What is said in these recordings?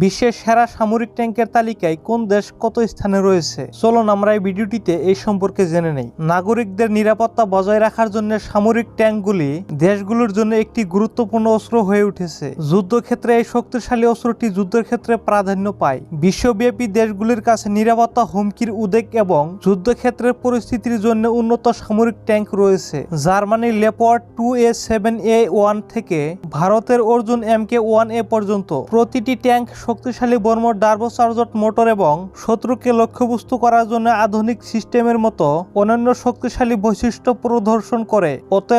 বিশ্বের সেরা সামরিক ট্যাঙ্কের তালিকায় কোন দেশ কত স্থানে রয়েছে? চলুন আমরা এই ভিডিওটিতে এই সম্পর্কে জেনে নেই। নাগরিকদের নিরাপত্তা বজায় রাখার জন্য সামরিক ট্যাঙ্কগুলি দেশগুলোর জন্য একটি গুরুত্বপূর্ণ অস্ত্র হয়ে উঠেছে। যুদ্ধক্ষেত্রে এই শক্তিশালী অস্ত্রটি যুদ্ধের ক্ষেত্রে প্রাধান্য পায়। বিশ্বব্যাপী দেশগুলির কাছে নিরাপত্তা হুমকির উদ্বেগ এবং যুদ্ধক্ষেত্রের পরিস্থিতির জন্য উন্নত সামরিক ট্যাঙ্ক রয়েছে। জার্মানির লেপার্ড 2A7A1 থেকে ভারতের অর্জুন MK1A পর্যন্ত প্রতিটি ট্যাঙ্ক শক্তিশালী বর্মর টার্বোচার্জড মোটর এবং শত্রুকে লক্ষ্যবস্তু করার জন্য আধুনিক সিস্টেমের মতো অনন্য শক্তিশালী বৈশিষ্ট্য প্রদর্শন করে।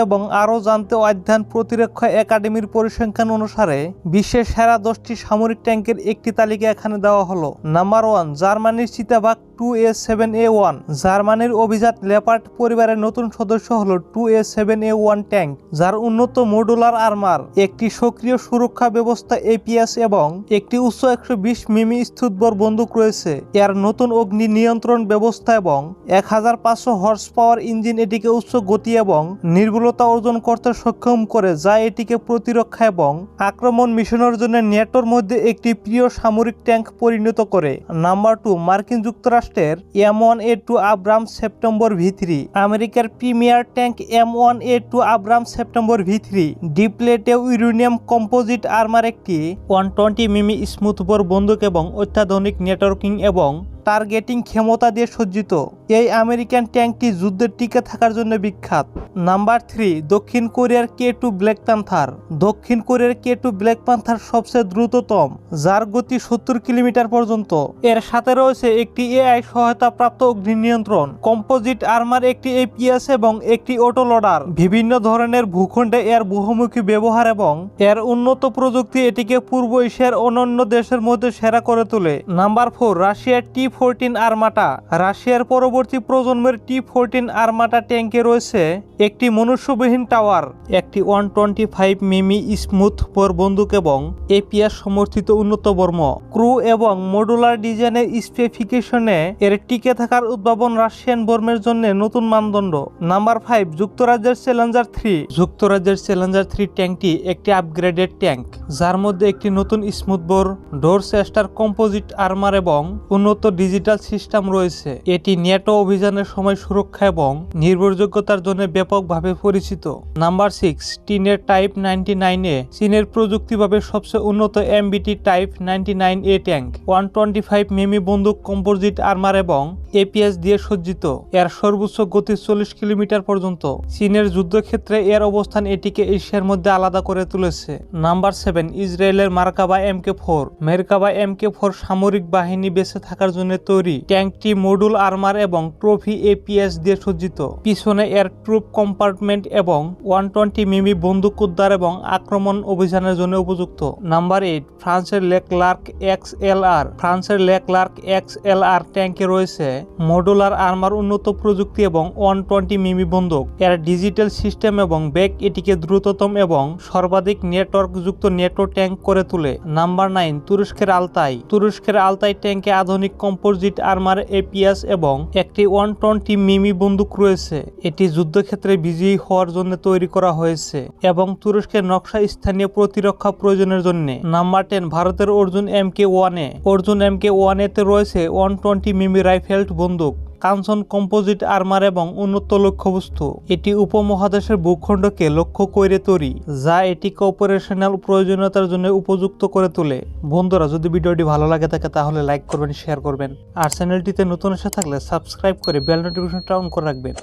এবং আরও জানতে অধ্যয়ন প্রতিরক্ষা একাডেমির পরিসংখ্যান অনুসারে বিশ্বের সেরা 10টি সামরিক ট্যাঙ্কের একটি তালিকা এখানে দেওয়া হলো। নাম্বার 1, জার্মানির চিতাবাঘ 2A7A1। জার্মানির অভিজাত লেপার্ড পরিবারের নতুন সদস্য হলো 2A7A1 ট্যাঙ্ক, যার উন্নত মডুলার আর্মার, একটি সক্রিয় সুরক্ষা ব্যবস্থা APS এবং একটি উচ্চ 120 মিমি স্থিতবর বন্দুক রয়েছে। এর নতুন অগ্নি নিয়ন্ত্রণ ব্যবস্থা এবং 1500 হর্স পাওয়ার ইঞ্জিন এটিকে উচ্চ গতি এবং নির্ভুলতা অর্জন করতে সক্ষম করে, যা এটিকে প্রতিরক্ষা এবং আক্রমণ মিশনের জন্য ন্যাটোর মধ্যে একটি প্রিয় সামরিক ট্যাঙ্ক পরিণত করে। নাম্বার 2, মার্কিন যুক্তরাষ্ট্রের M1A2 আব্রামস সেপ্টেম্বর V3। আমেরিকার premier tank M1A2 Abrams September V3 depleted uranium composite armour, একটি 120 মিমি স্মুথবোর বন্দুক এবং অত্যাধুনিক নেটওয়ার্কিং এবং টার্গেটিং ক্ষমতা দিয়ে সজ্জিত। এই আমেরিকান ট্যাঙ্কটি যুদ্ধের টিকে থাকার জন্য বিখ্যাত। নাম্বার 3, দক্ষিণ কোরিয়ার K2 ব্ল্যাক প্যান্থার। দক্ষিণ কোরিয়ার K2 ব্ল্যাক প্যান্থার সবচেয়ে দ্রুততম, যার গতি 70 কিলোমিটার পর্যন্ত। এর সাথে রয়েছে একটি AI সহায়তা প্রাপ্ত অগ্নি নিয়ন্ত্রণ, কম্পোজিট আর্মার, একটি APS এবং একটি অটো লোডার। বিভিন্ন ধরনের ভূখণ্ডে এর বহুমুখী ব্যবহার এবং এর উন্নত প্রযুক্তি এটিকে পূর্ব এশিয়ার অন্যান্য দেশের মধ্যে সেরা করে তোলে। নাম্বার 4, রাশিয়ার T-14 আর্মাটা। রাশিয়ার পরবর্তী প্রজন্মের T-14 আর্মাটা ট্যাঙ্কে রয়েছে একটি মনুষ্যবিহীন টাওয়ার, একটি 125 মিমি স্মুথ বোর বন্দুক এবং APS সমর্থিত উন্নত বর্ম। ক্রু এবং মডুলার ডিজাইনের স্পেসিফিকেশনে এর টিকে থাকার উদ্ভাবন রাশিয়ান বর্মের জন্য নতুন মানদণ্ড। নাম্বার 5, যুক্তরাজ্যের চ্যালেঞ্জার 3। যুক্তরাজ্যের চ্যালেঞ্জার 3 ট্যাঙ্কটি একটি আপগ্রেডেড ট্যাঙ্ক, যার মধ্যে একটি নতুন স্মুথ বোর ডোর চেস্টার কম্পোজিট আর্মার এবং উন্নত ডিজিটাল সিস্টেম রয়েছে। এটি ন্যাটো অভিযানের সময় সুরক্ষা এবং নির্ভরযোগ্যতার জন্য ব্যাপকভাবে পরিচিত। নাম্বার 6, চীনের টাইপ 99A। চীনের প্রযুক্তিভাবে সবচেয়ে উন্নত MBT টাইপ 99A ট্যাঙ্ক 125 মিমি বন্দুক, কম্পোজিট আর্মার এবং APS দিয়ে সজ্জিত। এর সর্বোচ্চ গতি 40 কিলোমিটার পর্যন্ত। চীনের যুদ্ধক্ষেত্রে এর অবস্থান এটিকে এশিয়ার মধ্যে আলাদা করে তুলেছে। নাম্বার 7, ইসরায়েলের মার্কাভা MK4। মার্কাভা MK4 সামরিক বাহিনী বেঁচে থাকার জন্য তৈরি। ট্যাঙ্কটি মডুল আর্মার এবং ট্রফি APS দিয়ে সজ্জিত। পিছনে এর ট্রুপ কম্পার্টমেন্ট এবং 120 মিমি বন্দুক উদ্ধার এবং আক্রমণ অভিযানের জন্য উপযুক্ত। নাম্বার 8, ফ্রান্সের লেক্লার্ক XLR। ফ্রান্সের লেক্লার্ক XLR ট্যাঙ্কে রয়েছে মডুলার আর্মার, উন্নত প্রযুক্তি এবং 120 মিমি বন্দুক। এর ডিজিটাল সিস্টেম এবং ব্যাগ এটিকে দ্রুততম এবং সর্বাধিক নেটওয়ার্ক যুক্ত নেটো ট্যাঙ্ক করে তোলে। নাম্বার 9, তুরস্কের আলতাই। তুরস্কের আলতাই ট্যাঙ্কে আধুনিক কম্পোজিট আর্মার, APS এবং একটি 120 মিমি বন্দুক রয়েছে। এটি যুদ্ধক্ষেত্রে বিজয়ী হওয়ার জন্য তৈরি করা হয়েছে এবং তুরস্কের নকশা স্থানীয় প্রতিরক্ষা প্রয়োজনের জন্য। নাম্বার 10, ভারতের অর্জুন MK1A। অর্জুন MK1A তে রয়েছে 120 মিমি রাইফেলড বন্দুক, কাঞ্চন কম্পোজিট আর্মার এবং উন্নত লক্ষ্যবস্তু। এটি উপমহাদেশের ভূখণ্ডকে লক্ষ্য করে তৈরি, যা এটিকে অপারেশনাল প্রয়োজনীয়তার জন্য উপযুক্ত করে তোলে। বন্ধুরা, যদি ভিডিওটি ভালো লাগে থাকে তাহলে লাইক করবেন, শেয়ার করবেন, আর চ্যানেলটিতে নতুন এসে থাকলে সাবস্ক্রাইব করে বেল নোটিফিকেশনটা অন করে রাখবেন।